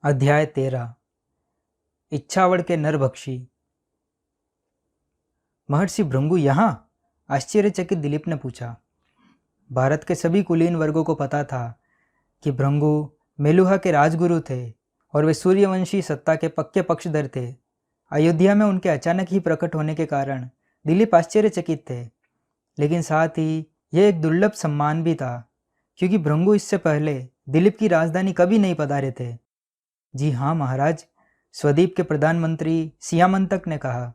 अध्याय 13 इच्छावड़ के नरभक्षी। महर्षि भृंगु यहाँ? आश्चर्यचकित दिलीप ने पूछा। भारत के सभी कुलीन वर्गों को पता था कि भृंगु मेलुहा के राजगुरु थे और वे सूर्यवंशी सत्ता के पक्के पक्षधर थे। अयोध्या में उनके अचानक ही प्रकट होने के कारण दिलीप आश्चर्यचकित थे, लेकिन साथ ही यह एक दुर्लभ सम्मान भी था, क्योंकि भृंगु इससे पहले दिलीप की राजधानी कभी नहीं पधारे थे। जी हाँ महाराज, स्वदीप के प्रधानमंत्री सियामंतक ने कहा।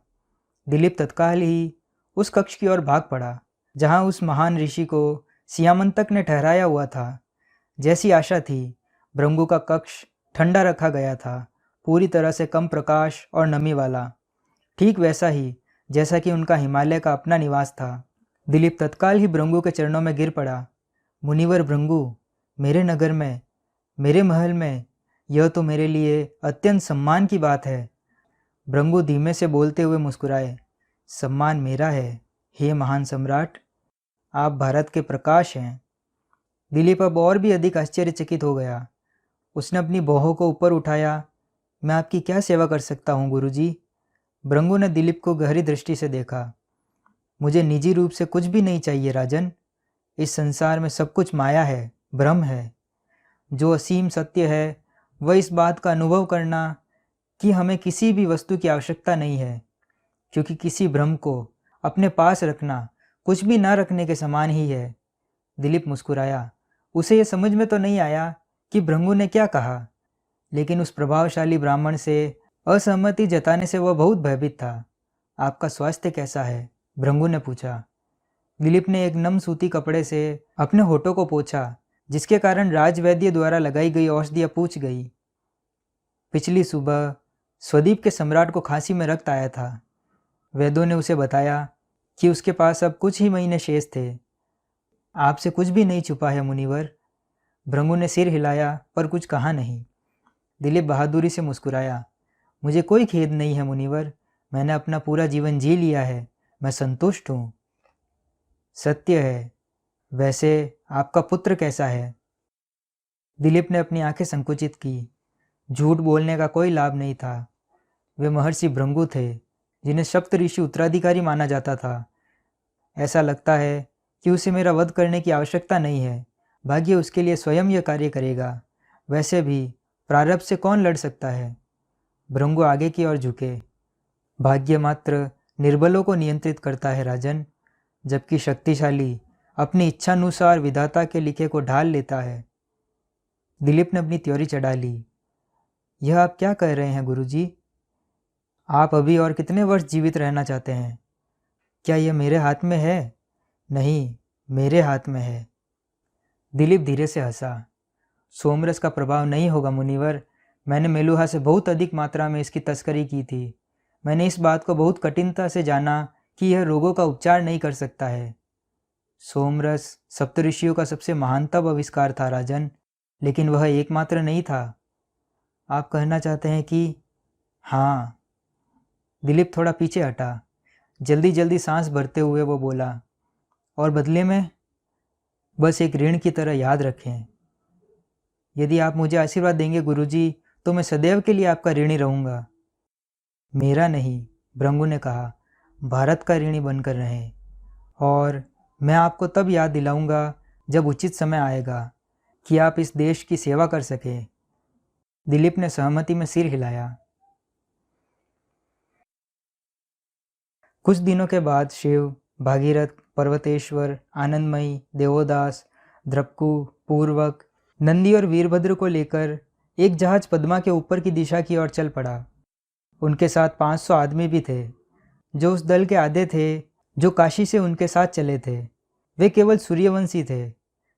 दिलीप तत्काल ही उस कक्ष की ओर भाग पड़ा जहाँ उस महान ऋषि को सियामंतक ने ठहराया हुआ था। जैसी आशा थी, भृंगु का कक्ष ठंडा रखा गया था, पूरी तरह से कम प्रकाश और नमी वाला, ठीक वैसा ही जैसा कि उनका हिमालय का अपना निवास था। दिलीप तत्काल ही भृंगु के चरणों में गिर पड़ा। मुनिवर भृंगु, मेरे नगर में, मेरे महल में, यह तो मेरे लिए अत्यंत सम्मान की बात है। भृंगु धीमे से बोलते हुए मुस्कुराए। सम्मान मेरा है, हे महान सम्राट, आप भारत के प्रकाश हैं। दिलीप अब और भी अधिक आश्चर्यचकित हो गया। उसने अपनी भौहों को ऊपर उठाया। मैं आपकी क्या सेवा कर सकता हूँ गुरुजी? भृंगु ने दिलीप को गहरी दृष्टि से देखा। मुझे निजी रूप से कुछ भी नहीं चाहिए राजन। इस संसार में सब कुछ माया है, भ्रम है। जो असीम सत्य है वह इस बात का अनुभव करना कि हमें किसी भी वस्तु की आवश्यकता नहीं है, क्योंकि किसी भ्रम को अपने पास रखना कुछ भी ना रखने के समान ही है। दिलीप मुस्कुराया। उसे यह समझ में तो नहीं आया कि भृंगु ने क्या कहा, लेकिन उस प्रभावशाली ब्राह्मण से असहमति जताने से वह बहुत भयभीत था। आपका स्वास्थ्य कैसा है? भृंगु ने पूछा। दिलीप ने एक नम सूती कपड़े से अपने होठों को पोंछा, जिसके कारण राजवैद्य द्वारा लगाई गई औषधियाँ पूछ गई। पिछली सुबह स्वदीप के सम्राट को खांसी में रक्त आया था। वैद्यों ने उसे बताया कि उसके पास अब कुछ ही महीने शेष थे। आपसे कुछ भी नहीं छुपा है मुनिवर। भृंगु ने सिर हिलाया पर कुछ कहा नहीं। दिलीप बहादुरी से मुस्कुराया। मुझे कोई खेद नहीं है मुनिवर, मैंने अपना पूरा जीवन जी लिया है, मैं संतुष्ट हूँ। सत्य है। वैसे आपका पुत्र कैसा है? दिलीप ने अपनी आंखें संकुचित की। झूठ बोलने का कोई लाभ नहीं था। वे महर्षि भृंगु थे, जिन्हें सप्त ऋषि उत्तराधिकारी माना जाता था। ऐसा लगता है कि उसे मेरा वध करने की आवश्यकता नहीं है। भाग्य उसके लिए स्वयं यह कार्य करेगा। वैसे भी प्रारब्ध से कौन लड़ सकता है? भृंगु आगे की ओर झुके। भाग्य मात्र निर्बलों को नियंत्रित करता है राजन, जबकि शक्तिशाली अपनी इच्छानुसार विधाता के लिखे को ढाल लेता है। दिलीप ने अपनी त्योरी चढ़ा ली। यह आप क्या कह रहे हैं गुरुजी? आप अभी और कितने वर्ष जीवित रहना चाहते हैं? क्या यह मेरे हाथ में है? नहीं, मेरे हाथ में है। दिलीप धीरे से हंसा। सोमरस का प्रभाव नहीं होगा मुनिवर। मैंने मेलुहा से बहुत अधिक मात्रा में इसकी तस्करी की थी। मैंने इस बात को बहुत कठिनता से जाना कि यह रोगों का उपचार नहीं कर सकता है। सोमरस सप्तऋषियों का सबसे महानतम आविष्कार था राजन, लेकिन वह एकमात्र नहीं था। आप कहना चाहते हैं कि? हाँ। दिलीप थोड़ा पीछे हटा। जल्दी जल्दी सांस भरते हुए वो बोला, और बदले में बस एक ऋण की तरह याद रखें। यदि आप मुझे आशीर्वाद देंगे गुरुजी, तो मैं सदैव के लिए आपका ऋणी रहूँगा। मेरा नहीं, भृंगु ने कहा, भारत का ऋणी बनकर रहें। और मैं आपको तब याद दिलाऊंगा जब उचित समय आएगा कि आप इस देश की सेवा कर सकें। दिलीप ने सहमति में सिर हिलाया। कुछ दिनों के बाद शिव, भागीरथ, पर्वतेश्वर, आनंदमयी, देवोदास, द्रपकु, पूर्वक, नंदी और वीरभद्र को लेकर एक जहाज पद्मा के ऊपर की दिशा की ओर चल पड़ा। उनके साथ 500 आदमी भी थे, जो उस दल के आधे थे जो काशी से उनके साथ चले थे। वे केवल सूर्यवंशी थे।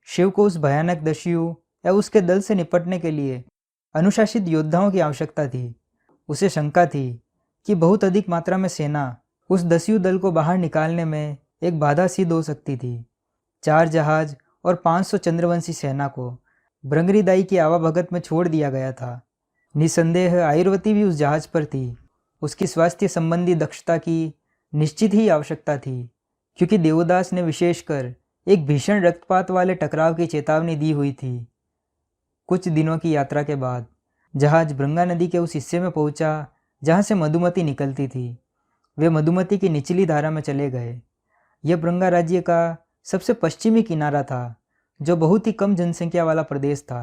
शिव को उस भयानक दस्यु या उसके दल से निपटने के लिए अनुशासित योद्धाओं की आवश्यकता थी। उसे शंका थी कि बहुत अधिक मात्रा में सेना उस दस्यु दल को बाहर निकालने में एक बाधा सिद्ध हो सकती थी। 4 जहाज और 500 चंद्रवंशी सेना को भृंगरीदाई की आवाभगत में छोड़ दिया गया था। निसंदेह आयुर्वती भी उस जहाज पर थी। उसकी स्वास्थ्य संबंधी दक्षता की निश्चित ही आवश्यकता थी, क्योंकि देवदास ने विशेषकर एक भीषण रक्तपात वाले टकराव की चेतावनी दी हुई थी। कुछ दिनों की यात्रा के बाद जहाज भृंगा नदी के उस हिस्से में पहुंचा जहां से मधुमती निकलती थी। वे मधुमती की निचली धारा में चले गए। यह भृंगा राज्य का सबसे पश्चिमी किनारा था, जो बहुत ही कम जनसंख्या वाला प्रदेश था।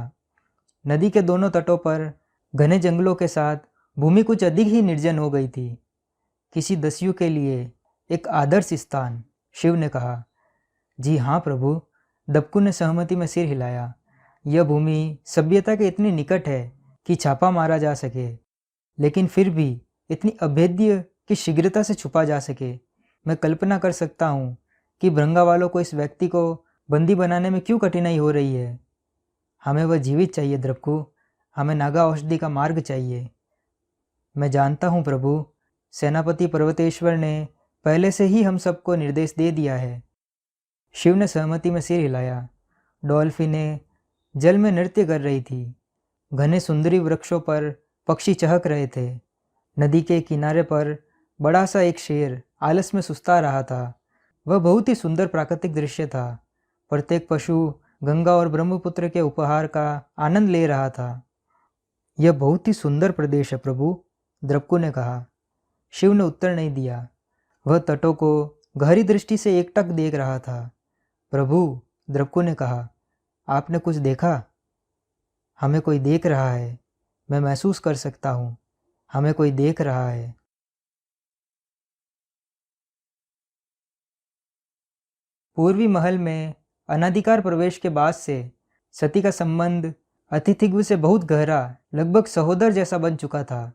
नदी के दोनों तटों पर घने जंगलों के साथ भूमि कुछ अधिक ही निर्जन हो गई थी। किसी दस्यु के लिए एक आदर्श स्थान, शिव ने कहा। जी हाँ प्रभु, दबकू ने सहमति में सिर हिलाया। यह भूमि सभ्यता के इतनी निकट है कि छापा मारा जा सके, लेकिन फिर भी इतनी अभेद्य कि शीघ्रता से छुपा जा सके। मैं कल्पना कर सकता हूँ कि भृंगा वालों को इस व्यक्ति को बंदी बनाने में क्यों कठिनाई हो रही है। हमें वह जीवित चाहिए द्रपकू, हमें नागा औषधि का मार्ग चाहिए। मैं जानता हूँ प्रभु, सेनापति पर्वतेश्वर ने पहले से ही हम सबको निर्देश दे दिया है। शिव ने सहमति में सिर हिलाया। डॉल्फिनें जल में नृत्य कर रही थी। घने सुंदरी वृक्षों पर पक्षी चहक रहे थे। नदी के किनारे पर बड़ा सा एक शेर आलस में सुस्ता रहा था। वह बहुत ही सुंदर प्राकृतिक दृश्य था। प्रत्येक पशु गंगा और ब्रह्मपुत्र के उपहार का आनंद ले रहा था। यह बहुत ही सुंदर प्रदेश है प्रभु, द्रपकू ने कहा। शिव ने उत्तर नहीं दिया। वह तटों को गहरी दृष्टि से एकटक देख रहा था। प्रभु, द्रपकू ने कहा, आपने कुछ देखा? हमें कोई देख रहा है। मैं महसूस कर सकता हूँ, हमें कोई देख रहा है। पूर्वी महल में अनाधिकार प्रवेश के बाद से सती का संबंध अतिथिगृह से बहुत गहरा, लगभग सहोदर जैसा बन चुका था।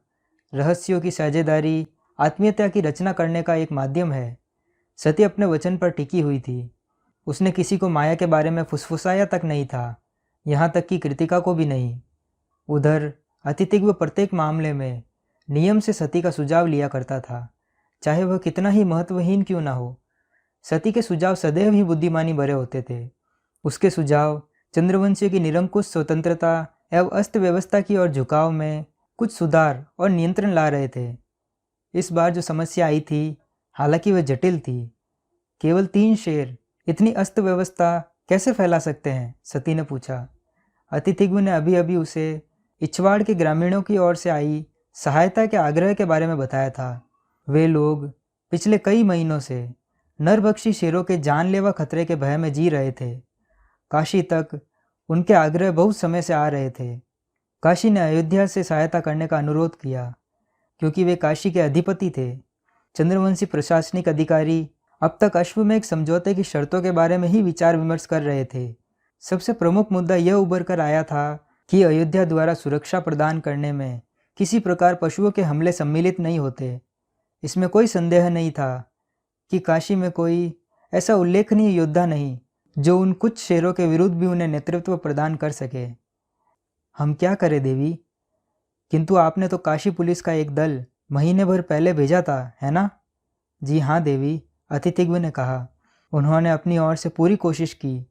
रहस्यों की साझेदारी आत्मीयता की रचना करने का एक माध्यम है। सती अपने वचन पर टिकी हुई थी। उसने किसी को माया के बारे में फुसफुसाया तक नहीं था, यहाँ तक कि कृतिका को भी नहीं। उधर अतिथिगृह प्रत्येक मामले में नियम से सती का सुझाव लिया करता था, चाहे वह कितना ही महत्वहीन क्यों ना हो। सती के सुझाव सदैव ही बुद्धिमानी भरे होते थे। उसके सुझाव चंद्रवंशियों की निरंकुश स्वतंत्रता एवं अस्त व्यवस्था की ओर झुकाव में कुछ सुधार और नियंत्रण ला रहे थे। इस बार जो समस्या आई थी, हालांकि वह जटिल थी। केवल 3 शेर इतनी अस्त व्यवस्था कैसे फैला सकते हैं? सती ने पूछा। अतिथिगृह ने अभी अभी उसे इछवाड़ के ग्रामीणों की ओर से आई सहायता के आग्रह के बारे में बताया था। वे लोग पिछले कई महीनों से नरभक्षी शेरों के जानलेवा खतरे के भय में जी रहे थे। काशी तक उनके आग्रह बहुत समय से आ रहे थे। काशी ने अयोध्या से सहायता करने का अनुरोध किया, क्योंकि वे काशी के अधिपति थे। चंद्रवंशी प्रशासनिक अधिकारी अब तक अश्वमेघ समझौते की शर्तों के बारे में ही विचार विमर्श कर रहे थे। सबसे प्रमुख मुद्दा यह उभर कर आया था कि अयोध्या द्वारा सुरक्षा प्रदान करने में किसी प्रकार पशुओं के हमले सम्मिलित नहीं होते। इसमें कोई संदेह नहीं था कि काशी में कोई ऐसा उल्लेखनीय योद्धा नहीं जो उन कुछ शेरों के विरुद्ध भी उन्हें नेतृत्व प्रदान कर सके। हम क्या करें देवी? किंतु आपने तो काशी पुलिस का एक दल महीने भर पहले भेजा था, है ना? जी हाँ देवी, अतिथिगृह ने कहा। उन्होंने अपनी ओर से पूरी कोशिश की।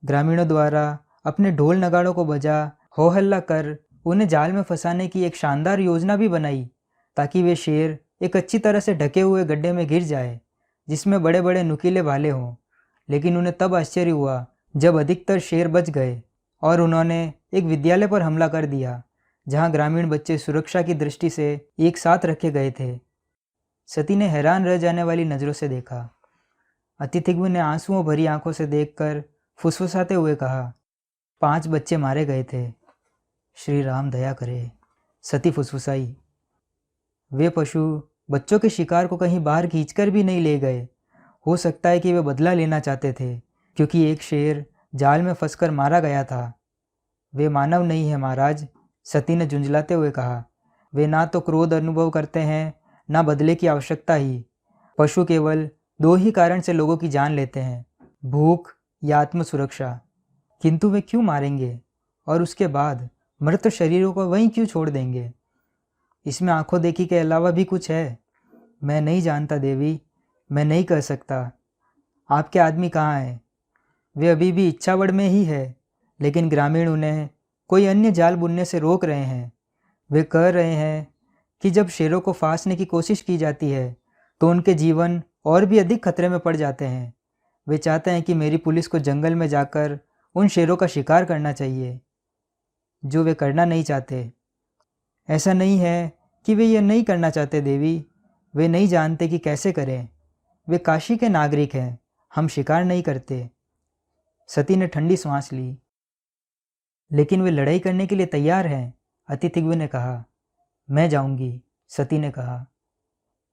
ग्रामीणों द्वारा अपने ढोल नगाड़ों को बजा हो हल्ला कर उन्हें जाल में फंसाने की एक शानदार योजना भी बनाई, ताकि वे शेर एक अच्छी तरह से ढके हुए गड्ढे में गिर जाए जिसमें बड़े बड़े नुकीले भाले हों। लेकिन उन्हें तब आश्चर्य हुआ जब अधिकतर शेर बच गए और उन्होंने एक विद्यालय पर हमला कर दिया, जहां ग्रामीण बच्चे सुरक्षा की दृष्टि से एक साथ रखे गए थे। सती ने हैरान रह जाने वाली नज़रों से देखा। अतिथिगृह ने आंसुओं भरी आंखों से देखकर फुसफुसाते हुए कहा, 5 बच्चे मारे गए थे। श्री राम दया करे, सती फुसफुसाई। वे पशु बच्चों के शिकार को कहीं बाहर खींचकर भी नहीं ले गए। हो सकता है कि वे बदला लेना चाहते थे, क्योंकि एक शेर जाल में फंसकर मारा गया था। वे मानव नहीं है महाराज, सती ने झुंझलाते हुए कहा। वे ना तो क्रोध अनुभव करते हैं, ना बदले की आवश्यकता ही। पशु केवल 2 ही कारण से लोगों की जान लेते हैं, भूख या आत्म सुरक्षा। किंतु वे क्यों मारेंगे और उसके बाद मृत शरीरों को वहीं क्यों छोड़ देंगे? इसमें आंखों देखी के अलावा भी कुछ है। मैं नहीं जानता देवी, मैं नहीं कह सकता। आपके आदमी कहाँ हैं? वे अभी भी इच्छावड़ में ही है, लेकिन ग्रामीण उन्हें कोई अन्य जाल बुनने से रोक रहे हैं। वे कह रहे हैं कि जब शेरों को फांसने की कोशिश की जाती है तो उनके जीवन और भी अधिक खतरे में पड़ जाते हैं। वे चाहते हैं कि मेरी पुलिस को जंगल में जाकर उन शेरों का शिकार करना चाहिए, जो वे करना नहीं चाहते। ऐसा नहीं है कि वे यह नहीं करना चाहते देवी, वे नहीं जानते कि कैसे करें। वे काशी के नागरिक हैं, हम शिकार नहीं करते। सती ने ठंडी सांस ली। लेकिन वे लड़ाई करने के लिए तैयार हैं, अतिथिग्व ने कहा। मैं जाऊंगी, सती ने कहा।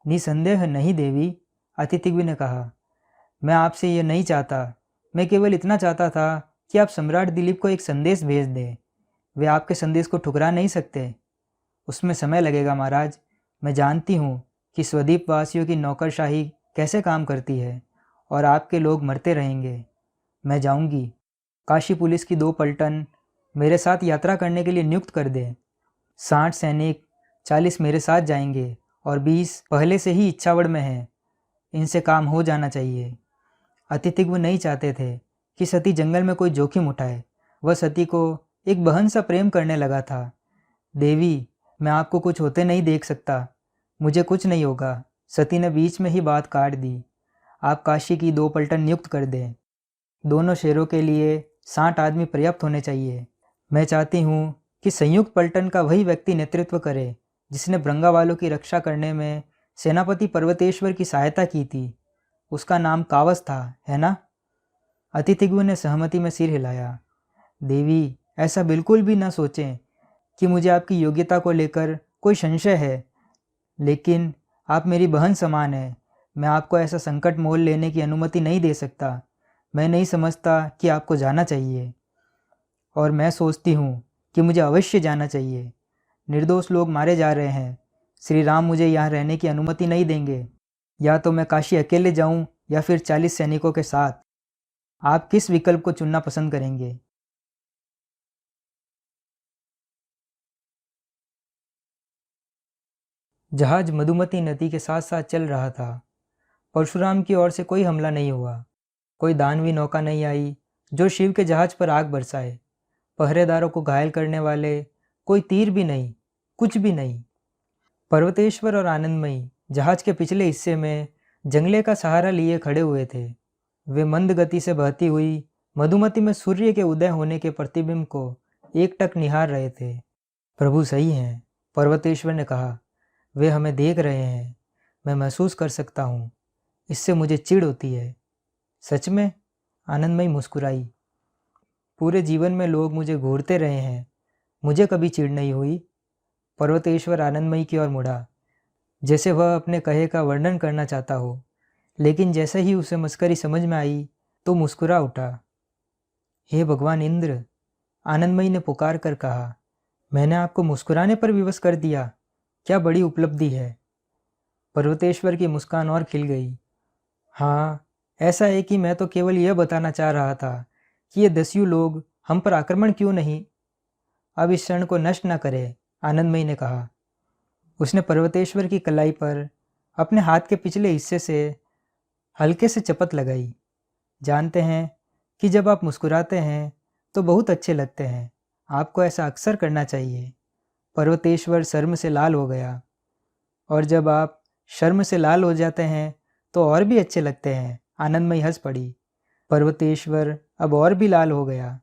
निसंदेह नहीं देवी, अतिथिग्व ने कहा। मैं आपसे यह नहीं चाहता, मैं केवल इतना चाहता था कि आप सम्राट दिलीप को एक संदेश भेज दें। वे आपके संदेश को ठुकरा नहीं सकते। उसमें समय लगेगा महाराज। मैं जानती हूँ कि स्वद्वीप वासियों की नौकरशाही कैसे काम करती है और आपके लोग मरते रहेंगे। मैं जाऊंगी। काशी पुलिस की 2 पलटन मेरे साथ यात्रा करने के लिए नियुक्त कर दें। 60 सैनिक, 40 मेरे साथ जाएंगे और 20 पहले से ही इच्छावड़ में हैं। इनसे काम हो जाना चाहिए। अतिथिग्व नहीं चाहते थे कि सती जंगल में कोई जोखिम उठाए। वह सती को एक बहन सा प्रेम करने लगा था। देवी, मैं आपको कुछ होते नहीं देख सकता। मुझे कुछ नहीं होगा। सती ने बीच में ही बात काट दी। आप काशी की 2 पलटन नियुक्त कर दें। दोनों शेरों के लिए 60 आदमी पर्याप्त होने चाहिए। मैं चाहती हूँ कि संयुक्त पलटन का वही व्यक्ति नेतृत्व करे जिसने भृंगा वालों की रक्षा करने में सेनापति पर्वतेश्वर की सहायता की थी। उसका नाम कावस था, है ना? अतिथिग्व ने सहमति में सिर हिलाया। देवी, ऐसा बिल्कुल भी न सोचें कि मुझे आपकी योग्यता को लेकर कोई संशय है, लेकिन आप मेरी बहन समान हैं। मैं आपको ऐसा संकट मोल लेने की अनुमति नहीं दे सकता। मैं नहीं समझता कि आपको जाना चाहिए, और मैं सोचती हूँ कि मुझे अवश्य जाना चाहिए। निर्दोष लोग मारे जा रहे हैं। श्री राम मुझे यहाँ रहने की अनुमति नहीं देंगे। या तो मैं काशी अकेले जाऊँ या फिर 40 सैनिकों के साथ। आप किस विकल्प को चुनना पसंद करेंगे? जहाज मधुमती नदी के साथ साथ चल रहा था। परशुराम की ओर से कोई हमला नहीं हुआ। कोई दानवी नौका नहीं आई जो शिव के जहाज पर आग बरसाए। पहरेदारों को घायल करने वाले कोई तीर भी नहीं, कुछ भी नहीं। पर्वतेश्वर और आनंदमयी जहाज के पिछले हिस्से में जंगले का सहारा लिए खड़े हुए थे। वे मंद गति से बहती हुई मधुमती में सूर्य के उदय होने के प्रतिबिंब को एकटक निहार रहे थे। प्रभु सही हैं, पर्वतेश्वर ने कहा। वे हमें देख रहे हैं। मैं महसूस कर सकता हूँ। इससे मुझे चिढ़ होती है। सच में? आनंदमयी मुस्कुराई। पूरे जीवन में लोग मुझे घूरते रहे हैं, मुझे कभी चिढ़ नहीं हुई। पर्वतेश्वर आनंदमयी की ओर मुड़ा, जैसे वह अपने कहे का वर्णन करना चाहता हो, लेकिन जैसे ही उसे मस्करी समझ में आई तो मुस्कुरा उठा। हे भगवान इंद्र, आनंदमयी ने पुकार कर कहा। मैंने आपको मुस्कुराने पर विवश कर दिया। क्या बड़ी उपलब्धि है। पर्वतेश्वर की मुस्कान और खिल गई। हाँ, ऐसा है कि मैं तो केवल यह बताना चाह रहा था कि ये दस्यु लोग हम पर आक्रमण क्यों नहीं। अब इस क्षण को नष्ट न करे, आनंदमयी ने कहा। उसने पर्वतेश्वर की कलाई पर अपने हाथ के पिछले हिस्से से हल्के से चपत लगाई। जानते हैं कि जब आप मुस्कुराते हैं तो बहुत अच्छे लगते हैं। आपको ऐसा अक्सर करना चाहिए। पर्वतेश्वर शर्म से लाल हो गया। और जब आप शर्म से लाल हो जाते हैं तो और भी अच्छे लगते हैं, आनंदमयी हंस पड़ी। पर्वतेश्वर अब और भी लाल हो गया।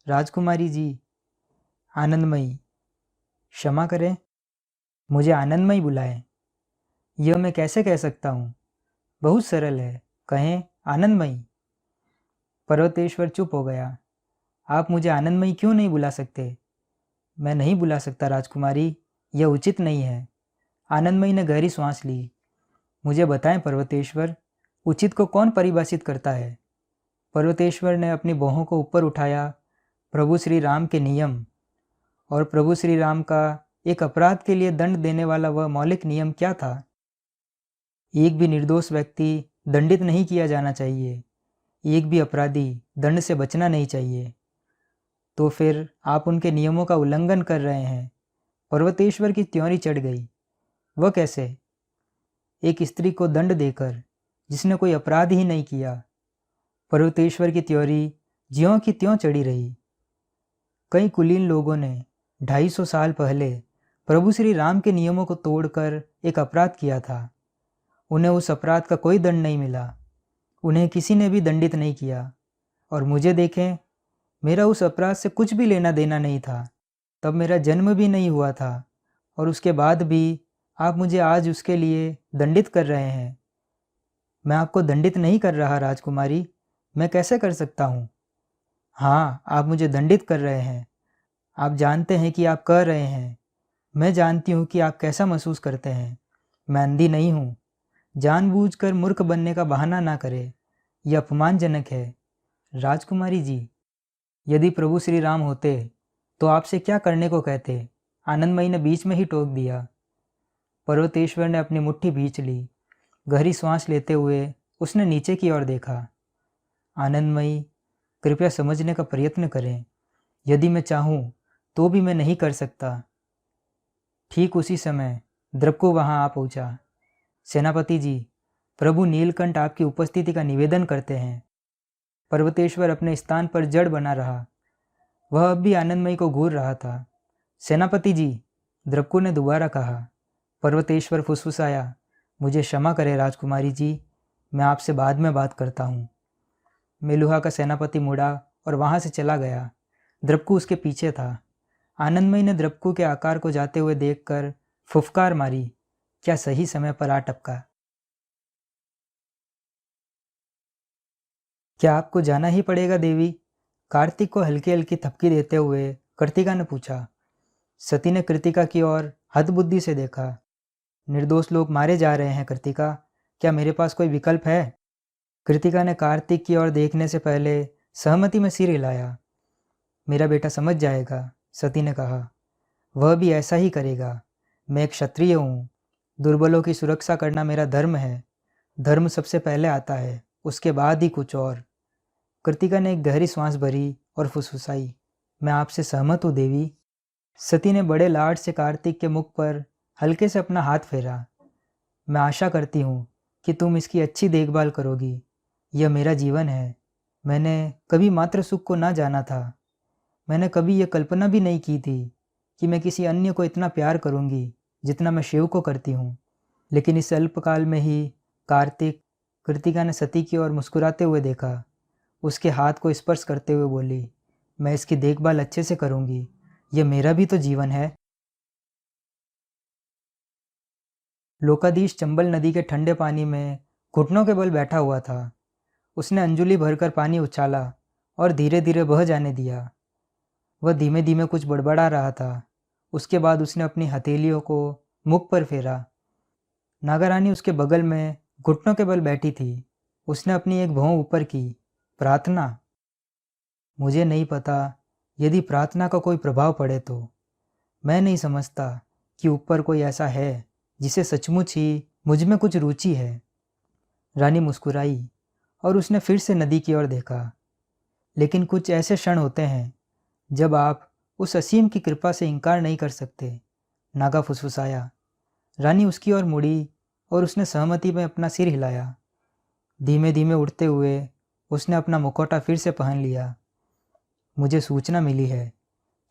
राजकुमारी जी। आनंदमयी। क्षमा करें, मुझे आनंदमयी बुलाएं। यह मैं कैसे कह सकता हूँ? बहुत सरल है, कहें आनंदमयी। पर्वतेश्वर चुप हो गया। आप मुझे आनंदमयी क्यों नहीं बुला सकते? मैं नहीं बुला सकता राजकुमारी, यह उचित नहीं है। आनंदमयी ने गहरी सांस ली। मुझे बताएं पर्वतेश्वर, उचित को कौन परिभाषित करता है? पर्वतेश्वर ने अपनी बाहों को ऊपर उठाया। प्रभु श्री राम के नियम। और प्रभु श्री राम का एक अपराध के लिए दंड देने वाला वह मौलिक नियम क्या था? एक भी निर्दोष व्यक्ति दंडित नहीं किया जाना चाहिए। एक भी अपराधी दंड से बचना नहीं चाहिए। तो फिर आप उनके नियमों का उल्लंघन कर रहे हैं। पर्वतेश्वर की त्योरी चढ़ गई। वह कैसे? एक स्त्री को दंड देकर, जिसने कोई अपराध ही नहीं किया। पर्वतेश्वर की त्योरी ज्यों की त्यों चढ़ी रही। कई कुलीन लोगों ने 250 साल पहले प्रभु श्री राम के नियमों को तोड़कर एक अपराध किया था। उन्हें उस अपराध का कोई दंड नहीं मिला। उन्हें किसी ने भी दंडित नहीं किया। और मुझे देखें, मेरा उस अपराध से कुछ भी लेना देना नहीं था। तब मेरा जन्म भी नहीं हुआ था। और उसके बाद भी आप मुझे आज उसके लिए दंडित कर रहे हैं। मैं आपको दंडित नहीं कर रहा राजकुमारी, मैं कैसे कर सकता हूँ? हाँ, आप मुझे दंडित कर रहे हैं। आप जानते हैं कि आप कह रहे हैं। मैं जानती हूँ कि आप कैसा महसूस करते हैं। मैं अंधी नहीं हूँ। जानबूझकर मूर्ख बनने का बहाना ना करें, यह अपमानजनक है। राजकुमारी जी, यदि प्रभु श्री राम होते तो आपसे क्या करने को कहते? आनंदमयी ने बीच में ही टोक दिया। पर्वतेश्वर ने अपनी मुट्ठी भींच ली। गहरी सांस लेते हुए उसने नीचे की ओर देखा। आनंदमयी, कृपया समझने का प्रयत्न करें। यदि मैं चाहूँ तो भी मैं नहीं कर सकता। ठीक उसी समय द्रप्को वहां आ पहुंचा। सेनापति जी, प्रभु नीलकंठ आपकी उपस्थिति का निवेदन करते हैं। पर्वतेश्वर अपने स्थान पर जड़ बना रहा। वह अब भी आनंदमयी को घूर रहा था। सेनापति जी, द्रप्को ने दोबारा कहा। पर्वतेश्वर फुसफुसाया, मुझे क्षमा करें राजकुमारी जी, मैं आपसे बाद में बात करता हूँ। मेलुहा का सेनापति मुड़ा और वहां से चला गया। द्रप्को उसके पीछे था। आनंदमयी ने द्रप्को के आकार को जाते हुए देखकर फुफकार मारी। क्या सही समय पर आ टपका। क्या आपको जाना ही पड़ेगा देवी? कार्तिक को हल्की हल्की थपकी देते हुए कृतिका ने पूछा। सती ने कृतिका की ओर हतबुद्धि से देखा। निर्दोष लोग मारे जा रहे हैं कृतिका, क्या मेरे पास कोई विकल्प है? कृतिका ने कार्तिक की ओर देखने से पहले सहमति में सिर हिलाया। मेरा बेटा समझ जाएगा, सती ने कहा। वह भी ऐसा ही करेगा। मैं एक क्षत्रिय हूँ। दुर्बलों की सुरक्षा करना मेरा धर्म है। धर्म सबसे पहले आता है, उसके बाद ही कुछ और। कृतिका ने एक गहरी सांस भरी और फुसफुसाई, मैं आपसे सहमत हूँ देवी। सती ने बड़े लाड से कार्तिक के मुख पर हल्के से अपना हाथ फेरा। मैं आशा करती हूँ कि तुम इसकी अच्छी देखभाल करोगी। यह मेरा जीवन है। मैंने कभी मात्र सुख को ना जाना था। मैंने कभी यह कल्पना भी नहीं की थी कि मैं किसी अन्य को इतना प्यार करूँगी जितना मैं शिव को करती हूँ। लेकिन इस अल्पकाल में ही कार्तिक, कृतिका ने सती की ओर मुस्कुराते हुए देखा। उसके हाथ को स्पर्श करते हुए बोली, मैं इसकी देखभाल अच्छे से करूँगी। यह मेरा भी तो जीवन है। लोकाधीश चंबल नदी के ठंडे पानी में घुटनों के बल बैठा हुआ था। उसने अंजुली भरकर पानी उछाला और धीरे धीरे बह जाने दिया। वह धीमे धीमे कुछ बड़बड़ा रहा था। उसके बाद उसने अपनी हथेलियों को मुख पर फेरा। नागारानी उसके बगल में घुटनों के बल बैठी थी। उसने अपनी एक भौं ऊपर की। प्रार्थना? मुझे नहीं पता यदि प्रार्थना का कोई प्रभाव पड़े तो। मैं नहीं समझता कि ऊपर कोई ऐसा है जिसे सचमुच ही मुझ में कुछ रुचि है। रानी मुस्कुराई और उसने फिर से नदी की ओर देखा। लेकिन कुछ ऐसे क्षण होते हैं जब आप उस असीम की कृपा से इनकार नहीं कर सकते। नागा फुसफुसाया। रानी उसकी ओर मुड़ी और उसने सहमति में अपना सिर हिलाया। धीमे धीमे उठते हुए उसने अपना मुखौटा फिर से पहन लिया। मुझे सूचना मिली है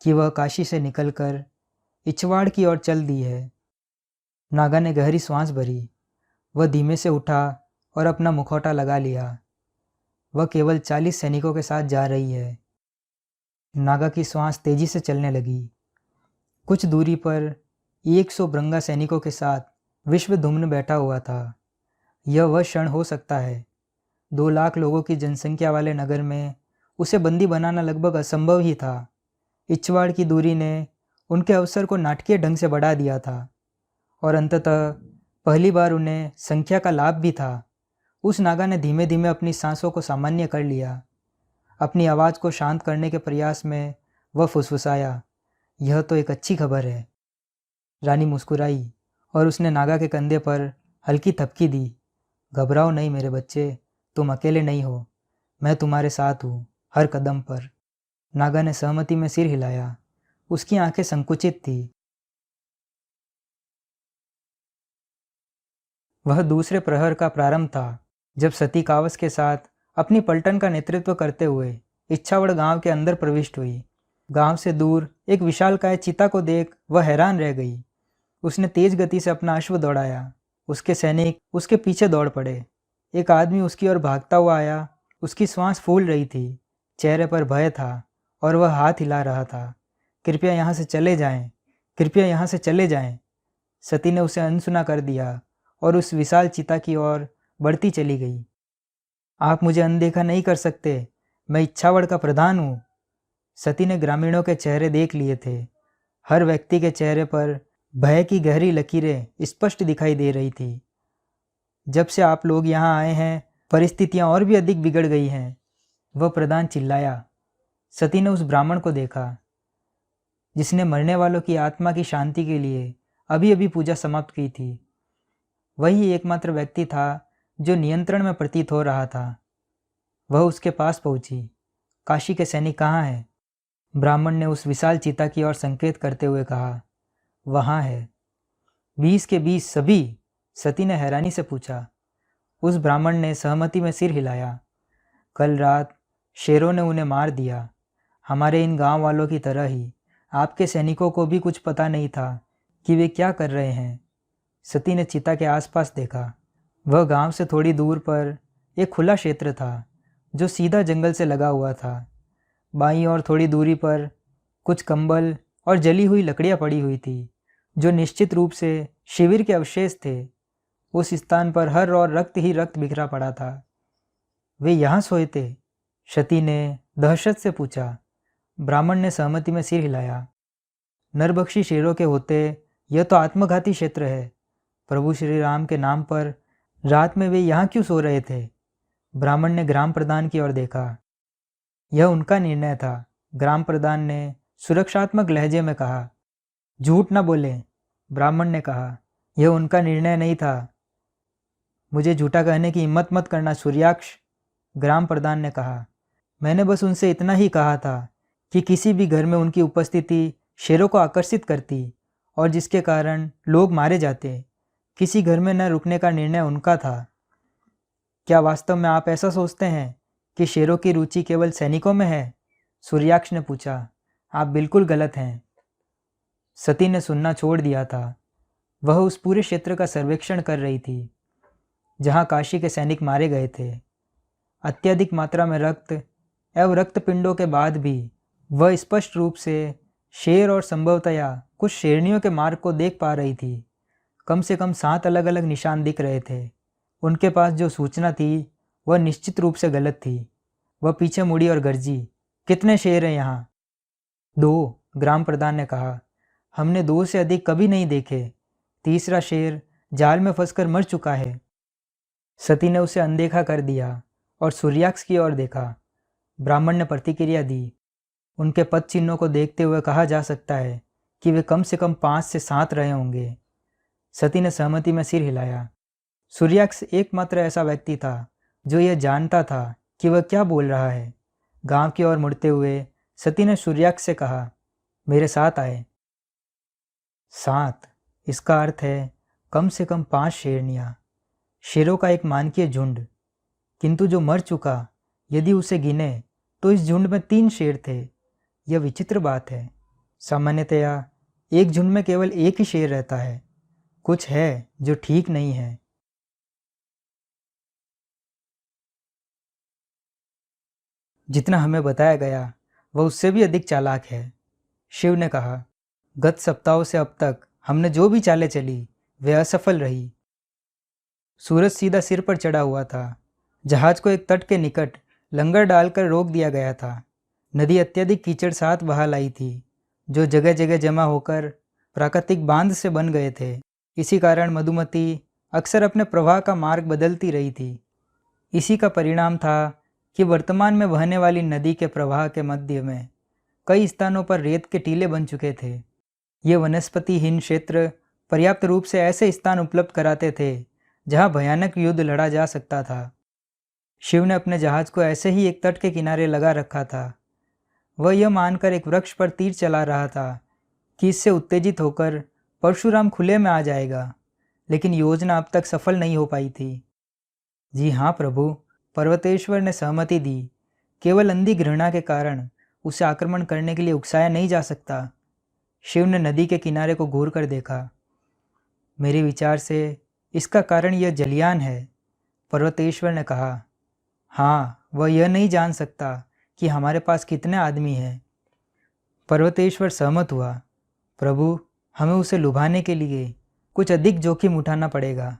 कि वह काशी से निकलकर इछवाड़ की ओर चल दी है। नागा ने गहरी सांस भरी। वह धीमे से उठा और अपना मुखौटा लगा लिया। वह केवल 40 सैनिकों के साथ जा रही है। नागा की सांस तेजी से चलने लगी। कुछ दूरी पर 100 भृंगा सैनिकों के साथ विश्वधुम्न बैठा हुआ था। यह वह क्षण हो सकता है। 2 लाख लोगों की जनसंख्या वाले नगर में उसे बंदी बनाना लगभग असंभव ही था। इछवाड़ की दूरी ने उनके अवसर को नाटकीय ढंग से बढ़ा दिया था और अंततः पहली बार उन्हें संख्या का लाभ भी था। उस नागा ने धीमे धीमे अपनी सांसों को सामान्य कर लिया। अपनी आवाज़ को शांत करने के प्रयास में वह फुसफुसाया, यह तो एक अच्छी खबर है। रानी मुस्कुराई और उसने नागा के कंधे पर हल्की थपकी दी। घबराओ नहीं मेरे बच्चे, तुम अकेले नहीं हो। मैं तुम्हारे साथ हूँ, हर कदम पर। नागा ने सहमति में सिर हिलाया। उसकी आंखें संकुचित थी। वह दूसरे प्रहर का प्रारंभ था जब सती कावस के साथ अपनी पलटन का नेतृत्व करते हुए इच्छावड़ गांव के अंदर प्रविष्ट हुई। गांव से दूर एक विशालकाय चीता को देख वह हैरान रह गई। उसने तेज गति से अपना अश्व दौड़ाया। उसके सैनिक उसके पीछे दौड़ पड़े। एक आदमी उसकी ओर भागता हुआ आया। उसकी सांस फूल रही थी, चेहरे पर भय था और वह हाथ हिला रहा था। कृपया यहाँ से चले जाएं, कृपया यहाँ से चले जाएं। सती ने उसे अनसुना कर दिया और उस विशाल चिता की ओर बढ़ती चली गई। आप मुझे अनदेखा नहीं कर सकते, मैं इच्छावड़ का प्रधान हूँ। सती ने ग्रामीणों के चेहरे देख लिए थे। हर व्यक्ति के चेहरे पर भय की गहरी लकीरें स्पष्ट दिखाई दे रही थी। जब से आप लोग यहाँ आए हैं, परिस्थितियाँ और भी अधिक बिगड़ गई हैं, वह प्रधान चिल्लाया। सती ने उस ब्राह्मण को देखा जिसने मरने वालों की आत्मा की शांति के लिए अभी अभी पूजा समाप्त की थी। वही एकमात्र व्यक्ति था जो नियंत्रण में प्रतीत हो रहा था। वह उसके पास पहुंची। काशी के सैनिक कहाँ हैं? ब्राह्मण ने उस विशाल चिता की ओर संकेत करते हुए कहा। वहाँ है। 20 के 20 सभी? सती ने हैरानी से पूछा। उस ब्राह्मण ने सहमति में सिर हिलाया। कल रात शेरों ने उन्हें मार दिया। हमारे इन गांव वालों की तरह ही आपके सैनिकों को भी कुछ पता नहीं था कि वे क्या कर रहे हैं। सती ने चिता के आसपास देखा। वह गांव से थोड़ी दूर पर एक खुला क्षेत्र था जो सीधा जंगल से लगा हुआ था। बाईं ओर थोड़ी दूरी पर कुछ कंबल और जली हुई लकड़ियां पड़ी हुई थी जो निश्चित रूप से शिविर के अवशेष थे। उस स्थान पर हर और रक्त ही रक्त बिखरा पड़ा था। वे यहाँ सोए थे? सती ने दहशत से पूछा। ब्राह्मण ने सहमति में सिर हिलाया। नरभक्षी शेरों के होते यह तो आत्मघाती क्षेत्र है। प्रभु श्री राम के नाम पर रात में वे यहाँ क्यों सो रहे थे? ब्राह्मण ने ग्राम प्रधान की ओर देखा। यह उनका निर्णय था, ग्राम प्रधान ने सुरक्षात्मक लहजे में कहा। झूठ न बोले, ब्राह्मण ने कहा। यह उनका निर्णय नहीं था। मुझे झूठा कहने की हिम्मत मत करना सूर्याक्ष, ग्राम प्रधान ने कहा। मैंने बस उनसे इतना ही कहा था कि किसी भी घर में उनकी उपस्थिति शेरों को आकर्षित करती और जिसके कारण लोग मारे जाते। किसी घर में न रुकने का निर्णय उनका था। क्या वास्तव में आप ऐसा सोचते हैं कि शेरों की रुचि केवल सैनिकों में है? सूर्याक्ष ने पूछा। आप बिल्कुल गलत हैं। सती ने सुनना छोड़ दिया था। वह उस पूरे क्षेत्र का सर्वेक्षण कर रही थी जहां काशी के सैनिक मारे गए थे। अत्यधिक मात्रा में रक्त एवं रक्तपिंडों के बाद भी वह स्पष्ट रूप से शेर और संभवतया कुछ शेरनियों के मार्ग को देख पा रही थी। कम से कम 7 अलग अलग निशान दिख रहे थे। उनके पास जो सूचना थी वह निश्चित रूप से गलत थी। वह पीछे मुड़ी और गरजी। कितने शेर हैं यहाँ? 2, ग्राम प्रधान ने कहा। हमने 2 से अधिक कभी नहीं देखे। तीसरा शेर जाल में फंसकर मर चुका है। सती ने उसे अनदेखा कर दिया और सूर्याक्ष की ओर देखा। ब्राह्मण ने प्रतिक्रिया दी। उनके पद चिन्हों को देखते हुए कहा जा सकता है कि वे कम से कम 5 से 7 रहे होंगे। सती ने सहमति में सिर हिलाया। सूर्याक्ष एकमात्र ऐसा व्यक्ति था जो यह जानता था कि वह क्या बोल रहा है। गांव की ओर मुड़ते हुए सती ने सूर्याक्ष से कहा, मेरे साथ आए। 7, इसका अर्थ है कम से कम 5 शेरनियाँ, शेरों का एक मानकीय झुंड। किंतु जो मर चुका, यदि उसे गिने तो इस झुंड में 3 शेर थे। यह विचित्र बात है। सामान्यतया एक झुंड में केवल एक ही शेर रहता है। कुछ है जो ठीक नहीं है। जितना हमें बताया गया वह उससे भी अधिक चालाक है, शिव ने कहा। गत सप्ताहों से अब तक हमने जो भी चालें चली वे असफल रही। सूरज सीधा सिर पर चढ़ा हुआ था। जहाज को एक तट के निकट लंगर डालकर रोक दिया गया था। नदी अत्यधिक कीचड़ साथ बहा लाई थी, जो जगह जगह जमा होकर प्राकृतिक बांध से बन गए थे। इसी कारण मधुमती अक्सर अपने प्रवाह का मार्ग बदलती रही थी। इसी का परिणाम था कि वर्तमान में बहने वाली नदी के प्रवाह के मध्य में कई स्थानों पर रेत के टीले बन चुके थे। ये वनस्पतिहीन क्षेत्र पर्याप्त रूप से ऐसे स्थान उपलब्ध कराते थे जहां भयानक युद्ध लड़ा जा सकता था। शिव ने अपने जहाज को ऐसे ही एक तट के किनारे लगा रखा था। वह यह मानकर एक वृक्ष पर तीर चला रहा था कि इससे उत्तेजित होकर परशुराम खुले में आ जाएगा, लेकिन योजना अब तक सफल नहीं हो पाई थी। जी हाँ प्रभु, पर्वतेश्वर ने सहमति दी। केवल अंधी घृणा के कारण उसे आक्रमण करने के लिए उकसाया नहीं जा सकता। शिव ने नदी के किनारे को घूर कर देखा। मेरे विचार से इसका कारण यह जलियान है, पर्वतेश्वर ने कहा। हाँ, वह यह नहीं जान सकता कि हमारे पास कितने आदमी हैं। पर्वतेश्वर सहमत हुआ। प्रभु, हमें उसे लुभाने के लिए कुछ अधिक जोखिम उठाना पड़ेगा।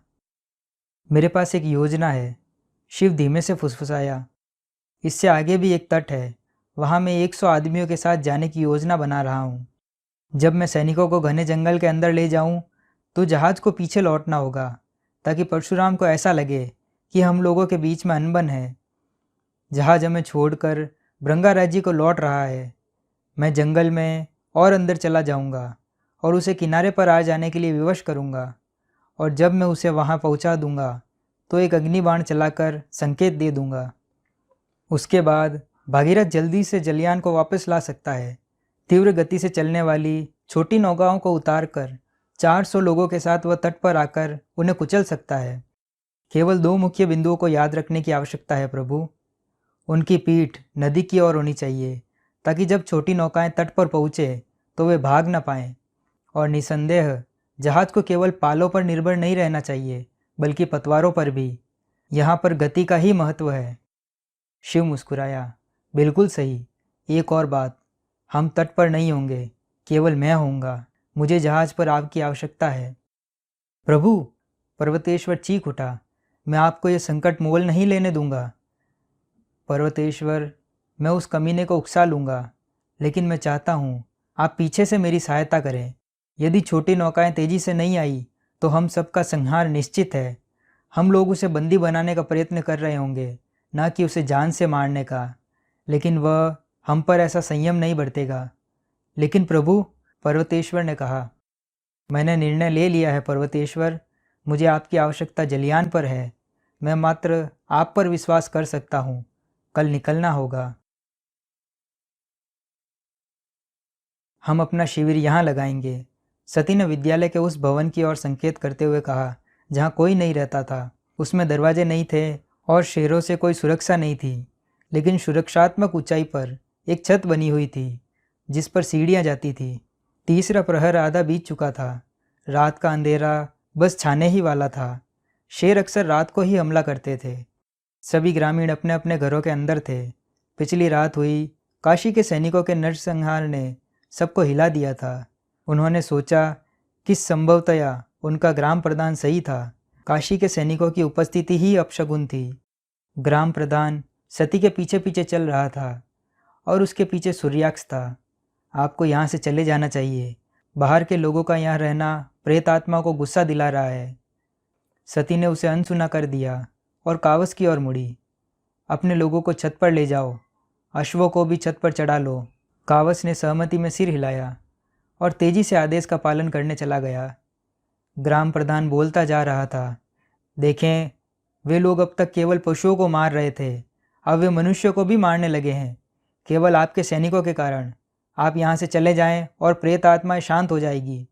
मेरे पास एक योजना है, शिव धीमे से फुसफुसाया। इससे आगे भी एक तट है, वहाँ मैं 100 आदमियों के साथ जाने की योजना बना रहा हूँ। जब मैं सैनिकों को घने जंगल के अंदर ले जाऊँ, तो जहाज़ को पीछे लौटना होगा, ताकि परशुराम को ऐसा लगे कि हम लोगों के बीच में अनबन है। जहाज़ हमें छोड़कर भृंगा राज्य को लौट रहा है। मैं जंगल में और अंदर चला जाऊंगा और उसे किनारे पर आ जाने के लिए विवश करूंगा, और जब मैं उसे वहां पहुंचा दूंगा तो एक अग्निबाण चलाकर संकेत दे दूंगा। उसके बाद भागीरथ जल्दी से जलयान को वापस ला सकता है। तीव्र गति से चलने वाली छोटी नौकाओं को उतारकर 400 लोगों के साथ वह तट पर आकर उन्हें कुचल सकता है। केवल 2 मुख्य बिंदुओं को याद रखने की आवश्यकता है प्रभु। उनकी पीठ नदी की ओर होनी चाहिए, ताकि जब छोटी नौकाएं तट पर पहुँचे तो वे भाग न पाएं। और निसंदेह जहाज़ को केवल पालों पर निर्भर नहीं रहना चाहिए, बल्कि पतवारों पर भी। यहाँ पर गति का ही महत्व है। शिव मुस्कुराया। बिल्कुल सही। एक और बात, हम तट पर नहीं होंगे, केवल मैं होऊंगा। मुझे जहाज़ पर आपकी आवश्यकता है। प्रभु, पर्वतेश्वर चीख उठा, मैं आपको ये संकट मोल नहीं लेने दूंगा। पर्वतेश्वर, मैं उस कमीने को उकसा लूँगा, लेकिन मैं चाहता हूँ आप पीछे से मेरी सहायता करें। यदि छोटी नौकाएं तेजी से नहीं आई तो हम सबका संहार निश्चित है। हम लोग उसे बंदी बनाने का प्रयत्न कर रहे होंगे, ना कि उसे जान से मारने का, लेकिन वह हम पर ऐसा संयम नहीं बरतेगा। लेकिन प्रभु, पर्वतेश्वर ने कहा, मैंने निर्णय ले लिया है पर्वतेश्वर। मुझे आपकी आवश्यकता जलियान पर है। मैं मात्र आप पर विश्वास कर सकता हूँ। कल निकलना होगा। हम अपना शिविर यहाँ लगाएंगे। सती ने विद्यालय के उस भवन की ओर संकेत करते हुए कहा, जहाँ कोई नहीं रहता था। उसमें दरवाजे नहीं थे और शेरों से कोई सुरक्षा नहीं थी, लेकिन सुरक्षात्मक ऊंचाई पर एक छत बनी हुई थी, जिस पर सीढ़ियाँ जाती थी। तीसरा प्रहर आधा बीत चुका था। रात का अंधेरा बस छाने ही वाला था। शेर अक्सर रात को ही हमला करते थे। सभी ग्रामीण अपने अपने घरों के अंदर थे। पिछली रात हुई काशी के सैनिकों के नरसंहार ने सबको हिला दिया था। उन्होंने सोचा कि संभवतया उनका ग्राम प्रधान सही था। काशी के सैनिकों की उपस्थिति ही अपशगुन थी। ग्राम प्रधान सती के पीछे पीछे चल रहा था और उसके पीछे सूर्याक्ष था। आपको यहाँ से चले जाना चाहिए। बाहर के लोगों का यहाँ रहना प्रेत आत्मा को गुस्सा दिला रहा है। सती ने उसे अनसुना कर दिया और कावस की ओर मुड़ी। अपने लोगों को छत पर ले जाओ, अश्वों को भी छत पर चढ़ा लो। कावस ने सहमति में सिर हिलाया और तेजी से आदेश का पालन करने चला गया। ग्राम प्रधान बोलता जा रहा था, देखें, वे लोग अब तक केवल पशुओं को मार रहे थे, अब वे मनुष्यों को भी मारने लगे हैं। केवल आपके सैनिकों के कारण। आप यहाँ से चले जाएं और प्रेत आत्माएं शांत हो जाएगी।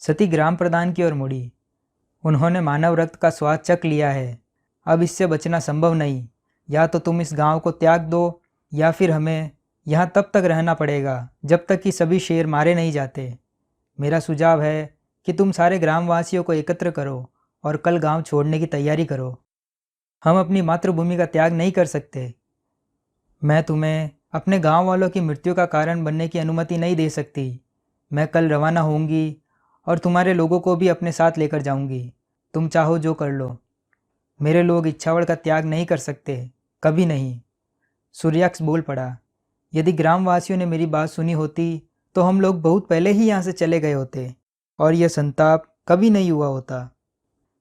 सती ग्राम प्रधान की ओर मुड़ी। उन्होंने मानव रक्त का स्वाद चख लिया है। अब इससे बचना संभव नहीं। या तो तुम इस गांव को त्याग दो, या फिर हमें यहाँ तब तक रहना पड़ेगा जब तक कि सभी शेर मारे नहीं जाते। मेरा सुझाव है कि तुम सारे ग्रामवासियों को एकत्र करो और कल गांव छोड़ने की तैयारी करो। हम अपनी मातृभूमि का त्याग नहीं कर सकते। मैं तुम्हें अपने गांव वालों की मृत्यु का कारण बनने की अनुमति नहीं दे सकती। मैं कल रवाना होंगी और तुम्हारे लोगों को भी अपने साथ लेकर जाऊंगी। तुम चाहो जो कर लो। मेरे लोग इच्छावड़ का त्याग नहीं कर सकते, कभी नहीं। सूर्याक्ष बोल पड़ा, यदि ग्रामवासियों ने मेरी बात सुनी होती तो हम लोग बहुत पहले ही यहाँ से चले गए होते और यह संताप कभी नहीं हुआ होता।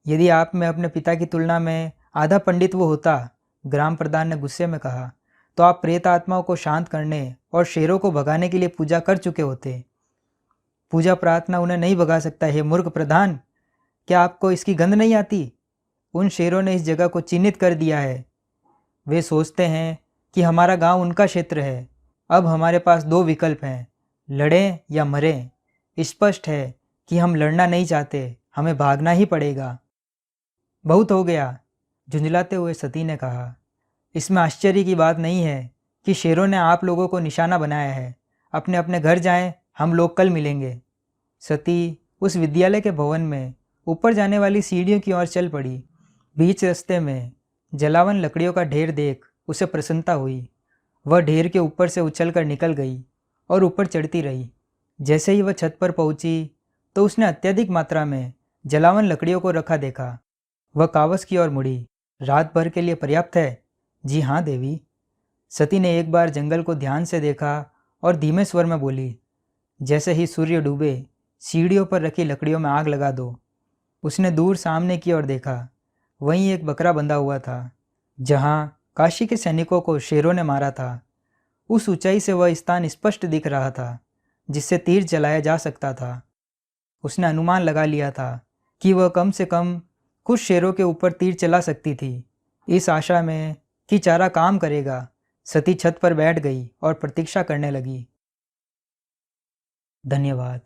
यदि आप में अपने पिता की तुलना में आधा पंडित वो होता, ग्राम प्रधान ने गुस्से में कहा, तो आप प्रेत आत्माओं को शांत करने और शेरों को भगाने के लिए पूजा कर चुके होते। पूजा प्रार्थना उन्हें नहीं भगा सकता है मूर्ख प्रधान। क्या आपको इसकी गंध नहीं आती? उन शेरों ने इस जगह को चिन्हित कर दिया है। वे सोचते हैं कि हमारा गांव उनका क्षेत्र है। अब हमारे पास 2 विकल्प हैं, लड़ें या मरें। स्पष्ट है कि हम लड़ना नहीं चाहते, हमें भागना ही पड़ेगा। बहुत हो गया, झुंझलाते हुए सती ने कहा। इसमें आश्चर्य की बात नहीं है कि शेरों ने आप लोगों को निशाना बनाया है। अपने अपने घर जाएं, हम लोग कल मिलेंगे। सती उस विद्यालय के भवन में ऊपर जाने वाली सीढ़ियों की ओर चल पड़ी। बीच रास्ते में जलावन लकड़ियों का ढेर देख उसे प्रसन्नता हुई। वह ढेर के ऊपर से उछलकर निकल गई और ऊपर चढ़ती रही। जैसे ही वह छत पर पहुंची तो उसने अत्यधिक मात्रा में जलावन लकड़ियों को रखा देखा। वह कावस की ओर मुड़ी। रात भर के लिए पर्याप्त है? जी हाँ देवी। सती ने एक बार जंगल को ध्यान से देखा और धीमे स्वर में बोली, जैसे ही सूर्य डूबे सीढ़ियों पर रखी लकड़ियों में आग लगा दो। उसने दूर सामने की ओर देखा। वहीं एक बकरा बंधा हुआ था जहां काशी के सैनिकों को शेरों ने मारा था। उस ऊंचाई से वह स्थान स्पष्ट दिख रहा था जिससे तीर चलाया जा सकता था। उसने अनुमान लगा लिया था कि वह कम से कम कुछ शेरों के ऊपर तीर चला सकती थी। इस आशा में कि चारा काम करेगा, सती छत पर बैठ गई और प्रतीक्षा करने लगी। धन्यवाद।